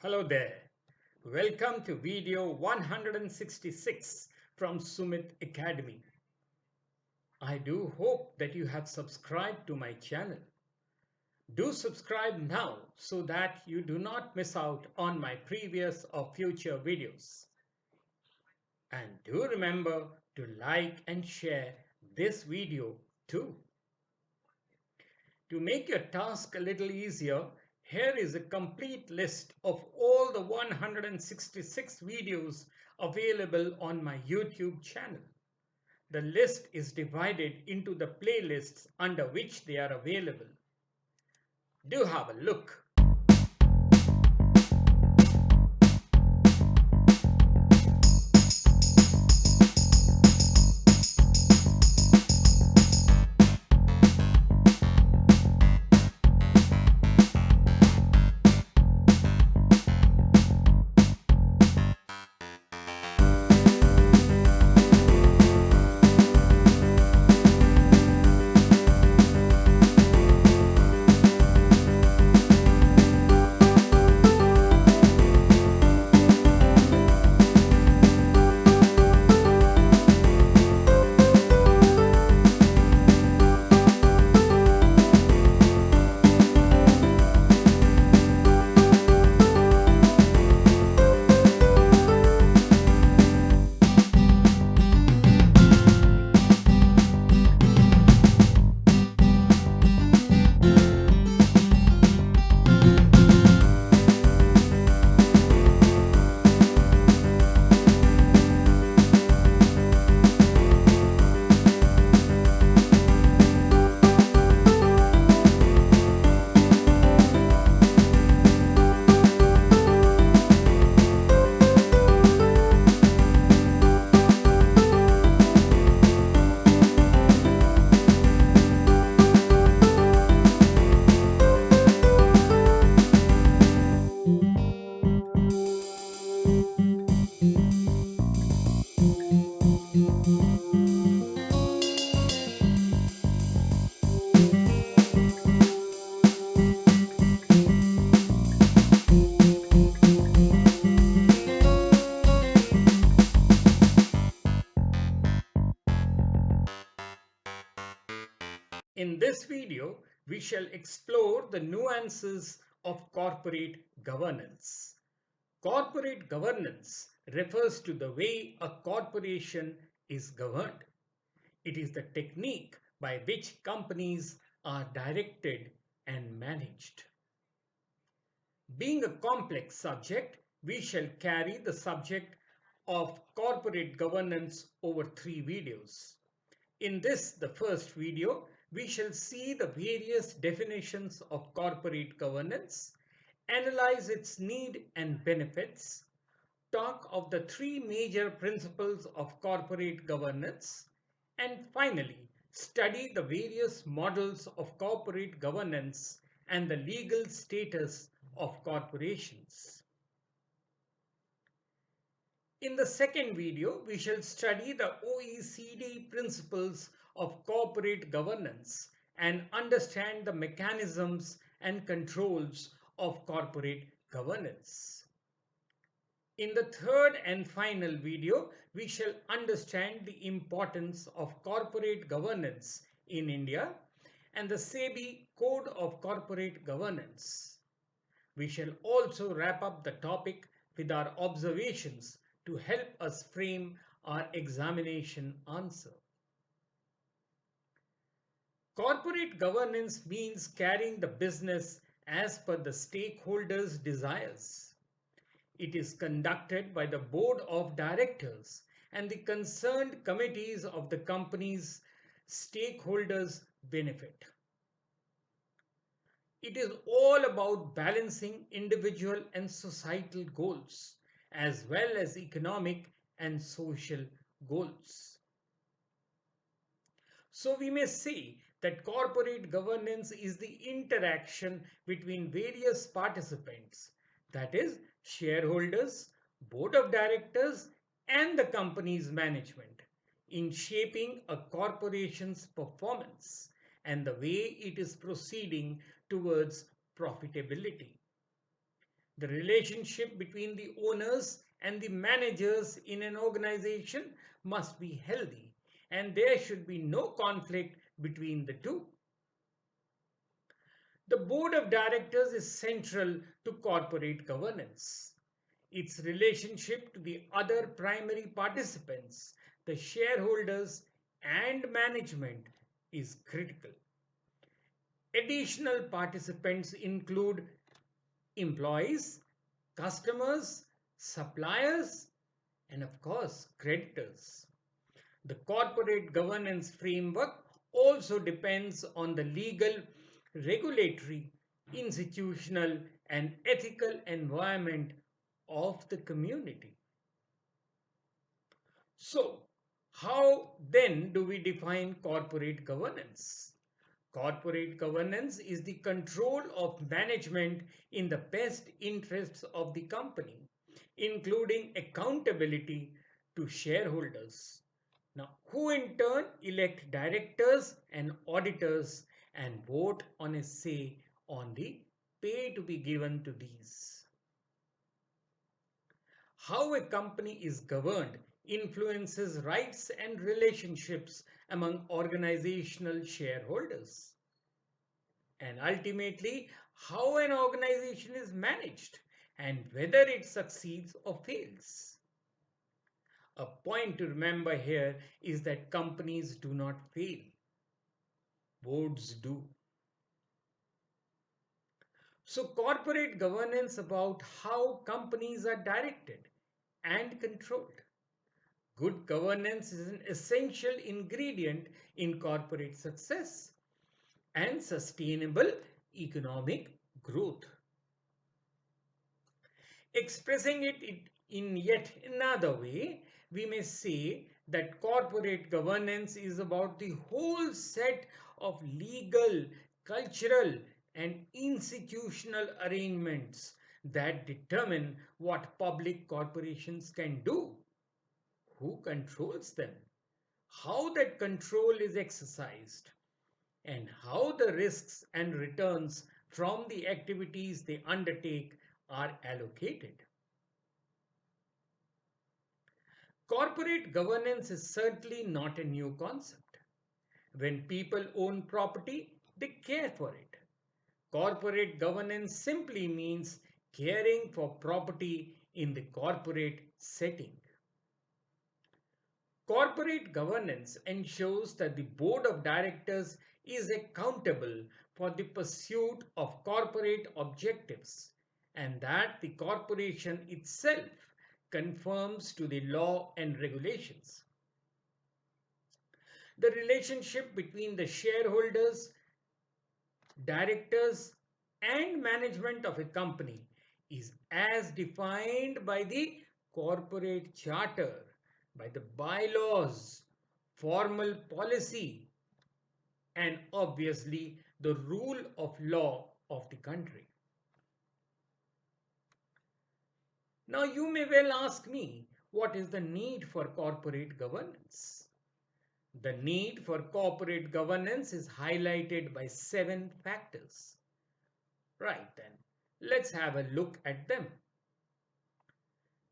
Hello there. Welcome to video 166 from Sumit Academy. I do hope that you have subscribed to my channel. Do subscribe now so that you do not miss out on my previous or future videos. And do remember to like and share this video too. To make your task a little easier, here is a complete list of all the 166 videos available on my YouTube channel. The list is divided into the playlists under which they are available. Do have a look. In this video, we shall explore the nuances of corporate governance. Corporate governance refers to the way a corporation is governed. It is the technique by which companies are directed and managed. Being a complex subject, we shall carry the subject of corporate governance over 3 videos. In this, the first video, we shall see the various definitions of corporate governance, analyze its need and benefits, talk of the 3 major principles of corporate governance, and finally, study the various models of corporate governance and the legal status of corporations. In the second video, we shall study the OECD principles of corporate governance and understand the mechanisms and controls of corporate governance. In the third and final video, we shall understand the importance of corporate governance in India and the SEBI Code of Corporate Governance. We shall also wrap up the topic with our observations to help us frame our examination answer. Corporate governance means carrying the business as per the stakeholders' desires. It is conducted by the board of directors and the concerned committees of the company's stakeholders' benefit. It is all about balancing individual and societal goals as well as economic and social goals. So we may say that corporate governance is the interaction between various participants, that is, shareholders, board of directors, and the company's management, in shaping a corporation's performance and the way it is proceeding towards profitability. The relationship between the owners and the managers in an organization must be healthy, and there should be no conflict between the two. The board of directors is central to corporate governance. Its relationship to the other primary participants, the shareholders and management, is critical. Additional participants include employees, customers, suppliers, and of course, creditors. The corporate governance framework also depends on the legal, regulatory, institutional, and ethical environment of the community. So, how then do we define corporate governance? Corporate governance is the control of management in the best interests of the company, including accountability to shareholders. Now, who in turn elect directors and auditors and vote on a say on the pay to be given to these. How a company is governed influences rights and relationships among organizational shareholders. And ultimately, how an organization is managed and whether it succeeds or fails. A point to remember here is that companies do not fail, boards do. So, corporate governance about how companies are directed and controlled. Good governance is an essential ingredient in corporate success and sustainable economic growth. Expressing it in yet another way, we may say that corporate governance is about the whole set of legal, cultural, and institutional arrangements that determine what public corporations can do, who controls them, how that control is exercised, and how the risks and returns from the activities they undertake are allocated. Corporate governance is certainly not a new concept. When people own property, they care for it. Corporate governance simply means caring for property in the corporate setting. Corporate governance ensures that the board of directors is accountable for the pursuit of corporate objectives and that the corporation itself conforms to the law and regulations. The relationship between the shareholders, directors, and management of a company is as defined by the corporate charter, by the bylaws, formal policy, and obviously the rule of law of the country. Now, you may well ask me, what is the need for corporate governance? The need for corporate governance is highlighted by 7 factors. Right then, let's have a look at them.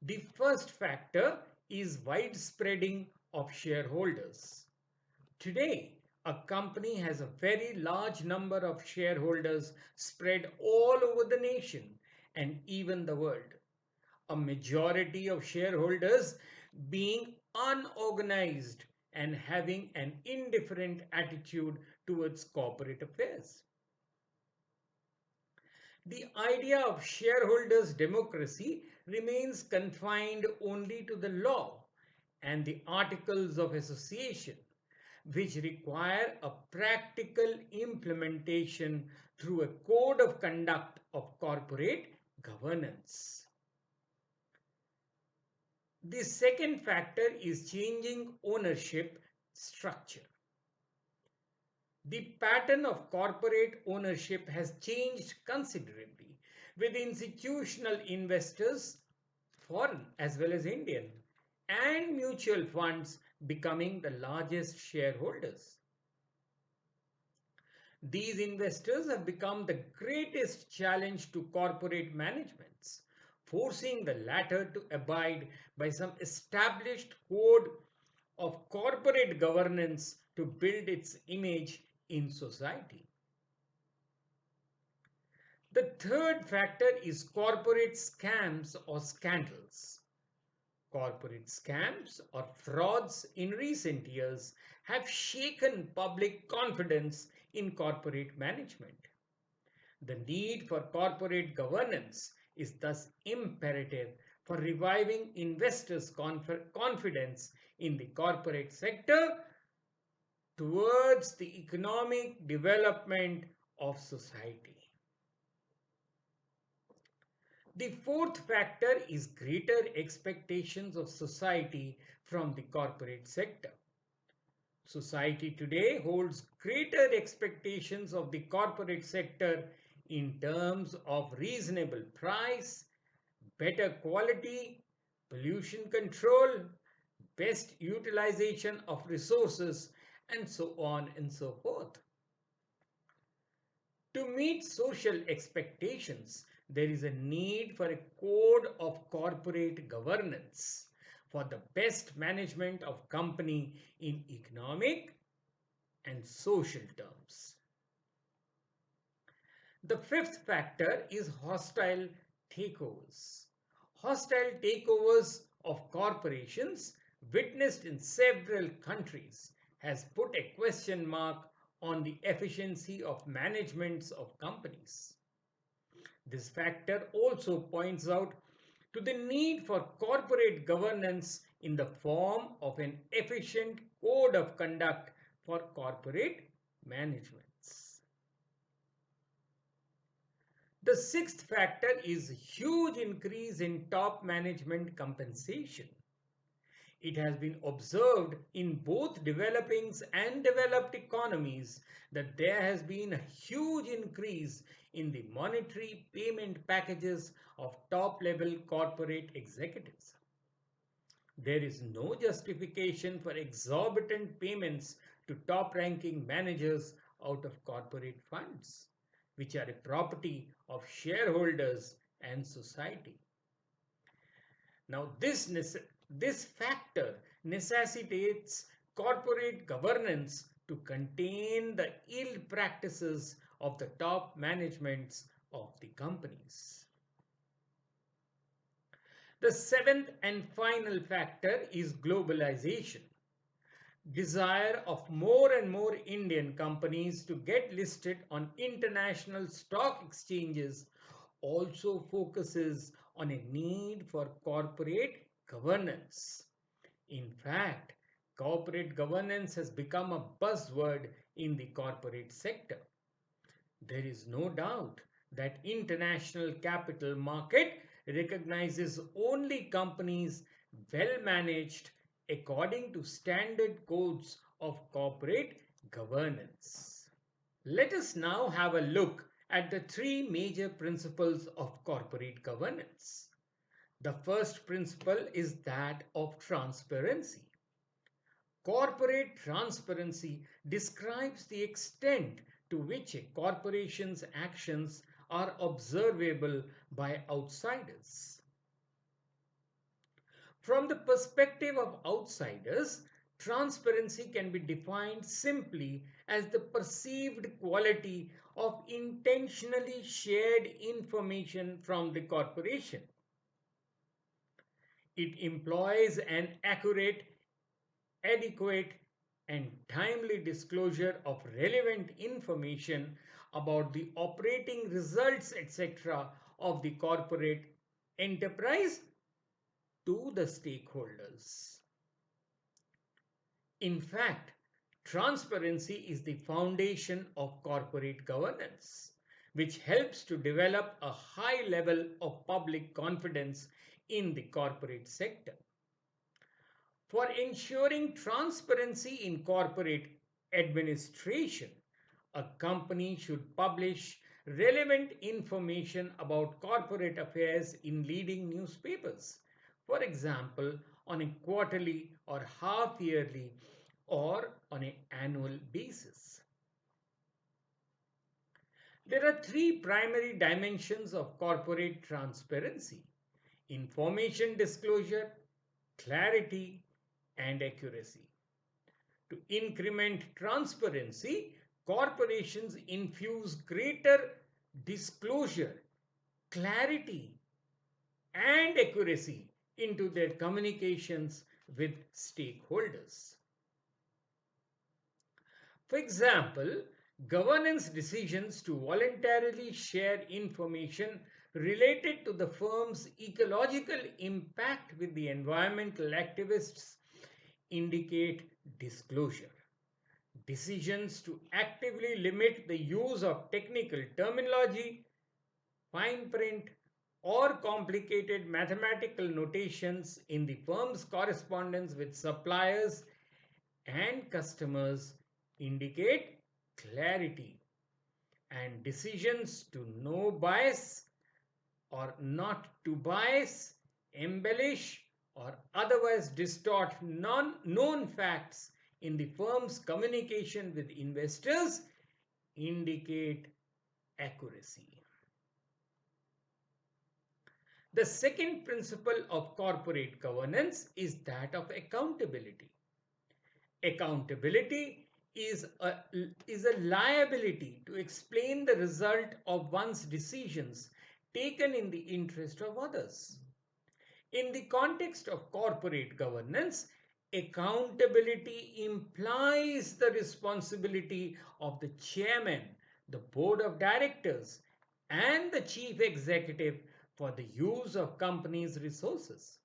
The first factor is widespreading of shareholders. Today, a company has a very large number of shareholders spread all over the nation and even the world. A majority of shareholders being unorganized and having an indifferent attitude towards corporate affairs. The idea of shareholders' democracy remains confined only to the law and the articles of association, which require a practical implementation through a code of conduct of corporate governance. The second factor is changing ownership structure. The pattern of corporate ownership has changed considerably, with institutional investors, foreign as well as Indian, and mutual funds becoming the largest shareholders. These investors have become the greatest challenge to corporate managements. forcing the latter to abide by some established code of corporate governance to build its image in society. The third factor is corporate scams or scandals. Corporate scams or frauds in recent years have shaken public confidence in corporate management. The need for corporate governance is thus imperative for reviving investors' confidence in the corporate sector towards the economic development of society. The fourth factor is greater expectations of society from the corporate sector. Society today holds greater expectations of the corporate sector in terms of reasonable price, better quality, pollution control, best utilization of resources, and so on and so forth. To meet social expectations, there is a need for a code of corporate governance for the best management of company in economic and social terms. The fifth factor is hostile takeovers. Hostile takeovers of corporations witnessed in several countries has put a question mark on the efficiency of managements of companies. This factor also points out to the need for corporate governance in the form of an efficient code of conduct for corporate managements. The sixth factor is huge increase in top management compensation. It has been observed in both developing and developed economies that there has been a huge increase in the monetary payment packages of top-level corporate executives. There is no justification for exorbitant payments to top-ranking managers out of corporate funds, which are a property of shareholders and society. Now, this factor necessitates corporate governance to contain the ill practices of the top managements of the companies. The seventh and final factor is globalization. Desire of more and more Indian companies to get listed on international stock exchanges also focuses on a need for corporate governance. In fact, corporate governance has become a buzzword in the corporate sector. There is no doubt that international capital market recognizes only companies well managed according to standard codes of corporate governance. Let us now have a look at the three major principles of corporate governance. The first principle is that of transparency. Corporate transparency describes the extent to which a corporation's actions are observable by outsiders. From the perspective of outsiders, transparency can be defined simply as the perceived quality of intentionally shared information from the corporation. It employs an accurate, adequate, and timely disclosure of relevant information about the operating results, etc., of the corporate enterprise to the stakeholders. In fact, transparency is the foundation of corporate governance, which helps to develop a high level of public confidence in the corporate sector. For ensuring transparency in corporate administration, a company should publish relevant information about corporate affairs in leading newspapers. For example, on a quarterly or half-yearly or on an annual basis. There are three primary dimensions of corporate transparency. information disclosure, clarity, and accuracy. To increment transparency, corporations infuse greater disclosure, clarity, and accuracy into their communications with stakeholders. For example, governance decisions to voluntarily share information related to the firm's ecological impact with the environmental activists indicate disclosure. Decisions to actively limit the use of technical terminology, fine print, or complicated mathematical notations in the firm's correspondence with suppliers and customers indicate clarity, and decisions to no bias or not to bias, embellish, or otherwise distort known facts in the firm's communication with investors indicate accuracy. The second principle of corporate governance is that of accountability. Accountability is a liability to explain the result of one's decisions taken in the interest of others. In the context of corporate governance, accountability implies the responsibility of the chairman, the board of directors, and the chief executive for the use of company's resources,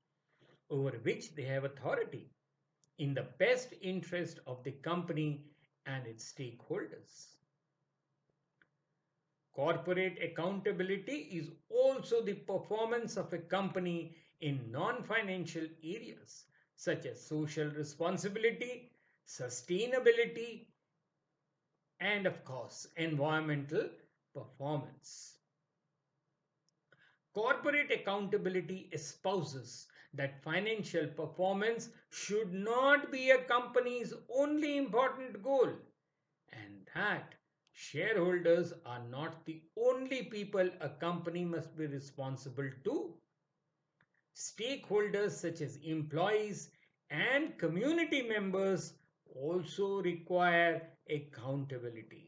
over which they have authority, in the best interest of the company and its stakeholders. Corporate accountability is also the performance of a company in non-financial areas such as social responsibility, sustainability, and of course, environmental performance. Corporate accountability espouses that financial performance should not be a company's only important goal, and that shareholders are not the only people a company must be responsible to. Stakeholders such as employees and community members also require accountability.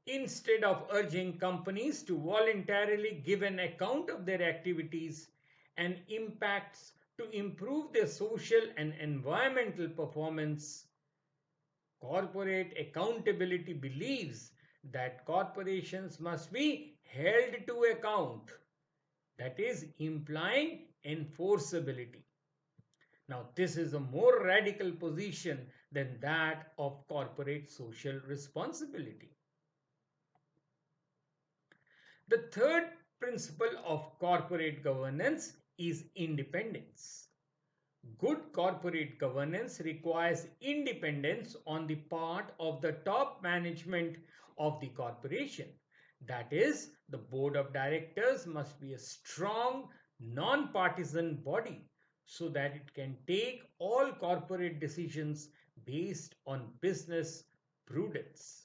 Instead of urging companies to voluntarily give an account of their activities and impacts to improve their social and environmental performance, corporate accountability believes that corporations must be held to account, that is, implying enforceability. Now, this is a more radical position than that of corporate social responsibility. The third principle of corporate governance is independence. Good corporate governance requires independence on the part of the top management of the corporation. That is, the board of directors must be a strong, non-partisan body so that it can take all corporate decisions based on business prudence.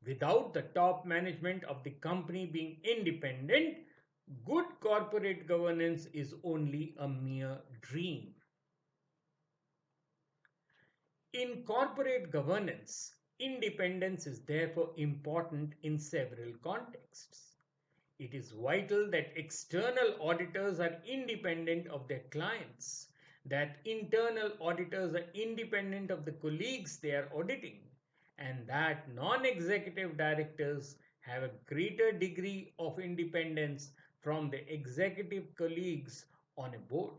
Without the top management of the company being independent, good corporate governance is only a mere dream. In corporate governance, independence is therefore important in several contexts. It is vital that external auditors are independent of their clients, that internal auditors are independent of the colleagues they are auditing, and that non-executive directors have a greater degree of independence from the executive colleagues on a board.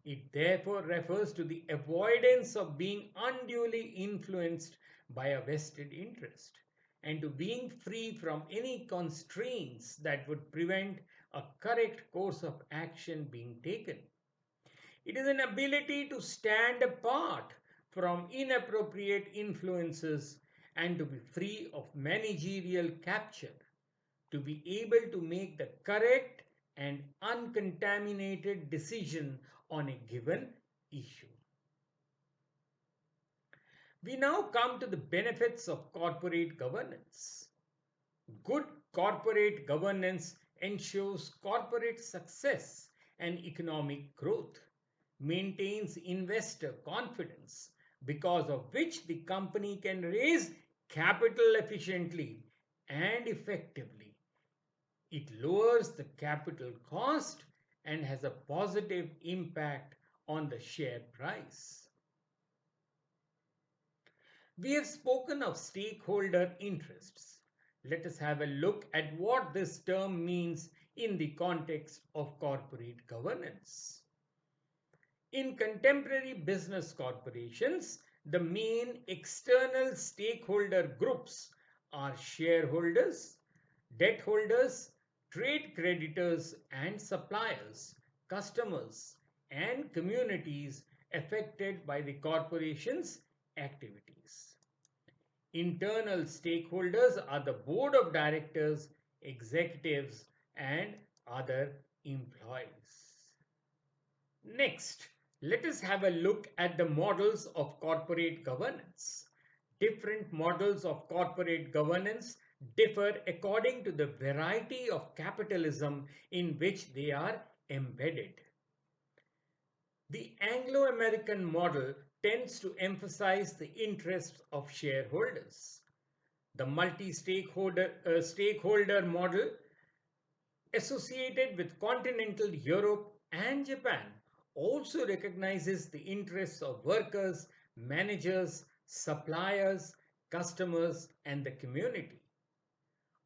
It therefore refers to the avoidance of being unduly influenced by a vested interest and to being free from any constraints that would prevent a correct course of action being taken. It is an ability to stand apart from inappropriate influences and to be free of managerial capture, to be able to make the correct and uncontaminated decision on a given issue. We now come to the benefits of corporate governance. Good Corporate governance ensures corporate success and economic growth, maintains investor confidence, because of which the company can raise capital efficiently and effectively. It lowers the capital cost and has a positive impact on the share price. We have spoken of stakeholder interests. Let us have a look at what this term means in the context of corporate governance. In contemporary business corporations, the main external stakeholder groups are shareholders, debt holders, trade creditors and suppliers, customers, and communities affected by the corporation's activities. Internal stakeholders are the board of directors, executives, and other employees. Next, let us have a look at the models of corporate governance. Different models of corporate governance differ according to the variety of capitalism in which they are embedded. The Anglo-American model tends to emphasize the interests of shareholders. The multi-stakeholder model associated with continental Europe and Japan also recognizes the interests of workers, managers, suppliers, customers, and the community.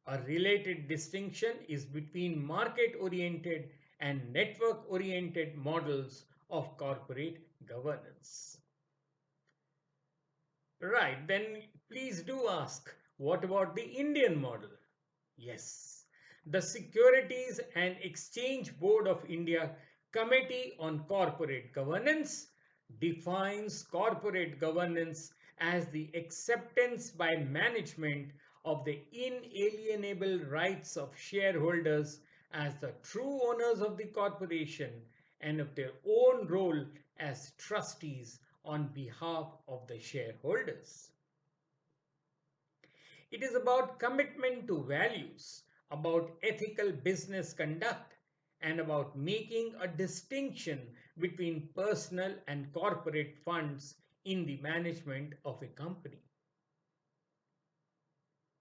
A related distinction is between market-oriented and network-oriented models of corporate governance. Right, then please do ask, what about the Indian model? Yes, the Securities and Exchange Board of India Committee on Corporate Governance defines corporate governance as the acceptance by management of the inalienable rights of shareholders as the true owners of the corporation and of their own role as trustees on behalf of the shareholders. It is about commitment to values, about ethical business conduct, and about making a distinction between personal and corporate funds in the management of a company.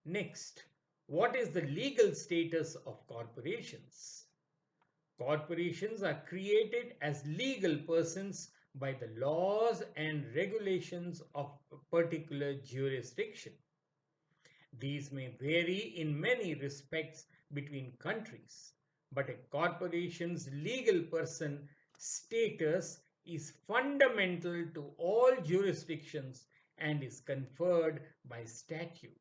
Next, what is the legal status of corporations? Corporations are created as legal persons by the laws and regulations of a particular jurisdiction. These may vary in many respects between countries, but a corporation's legal person status is fundamental to all jurisdictions and is conferred by statute.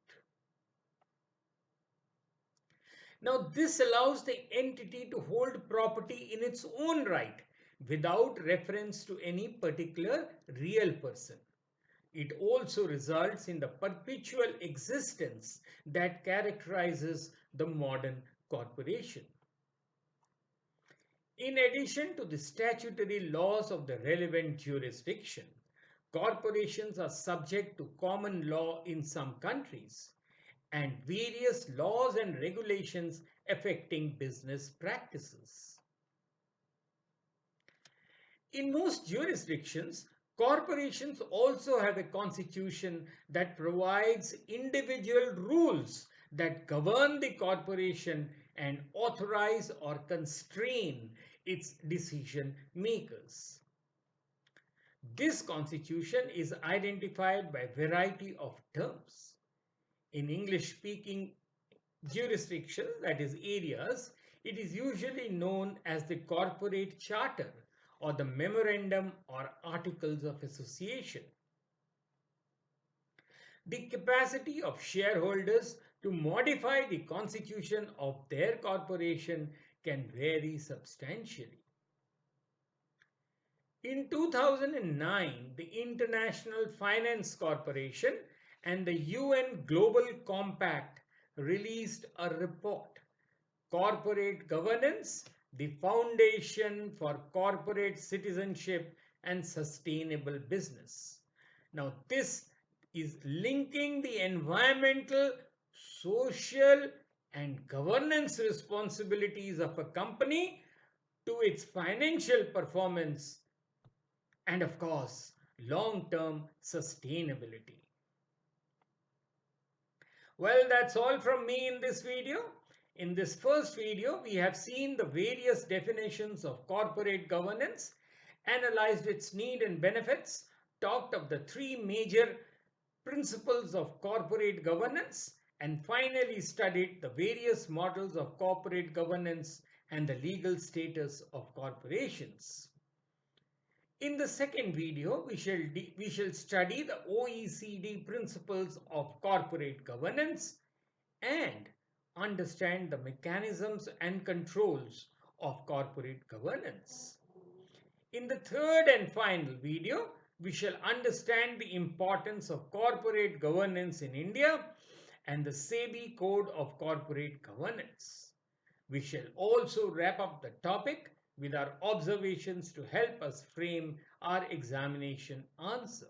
Now, this allows the entity to hold property in its own right without reference to any particular real person. It also results in the perpetual existence that characterizes the modern corporation. In addition to the statutory laws of the relevant jurisdiction, corporations are subject to common law in some countries and various laws and regulations affecting business practices. In most jurisdictions, corporations also have a constitution that provides individual rules that govern the corporation and authorize or constrain its decision makers. This constitution is identified by a variety of terms. In English-speaking jurisdictions, that is areas, it is usually known as the corporate charter or the memorandum or articles of association. The capacity of shareholders to modify the constitution of their corporation can vary substantially. In 2009, the International Finance Corporation and the UN Global Compact released a report, Corporate Governance, the Foundation for Corporate Citizenship and Sustainable Business. Now, this is linking the environmental, social, and governance responsibilities of a company to its financial performance, and of course, long-term sustainability. Well, that's all from me in this video. In this first video, we have seen the various definitions of corporate governance, analyzed its need and benefits, talked of the three major principles of corporate governance, and finally studied the various models of corporate governance and the legal status of corporations. In the second video, we shall study the OECD principles of corporate governance and understand the mechanisms and controls of corporate governance. In the third and final video, we shall understand the importance of corporate governance in India and the SEBI Code of Corporate Governance. We shall also wrap up the topic with our observations to help us frame our examination answer.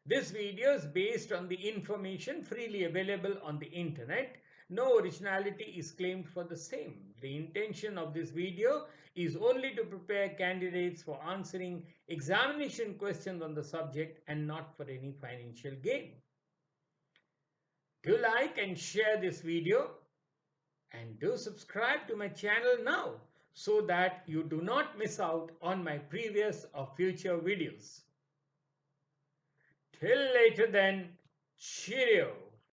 This video is based on the information freely available on the internet. No originality is claimed for the same. The intention of this video is only to prepare candidates for answering examination questions on the subject and not for any financial gain. Do like and share this video and do subscribe to my channel now so that you do not miss out on my previous or future videos. Till later then, cheerio.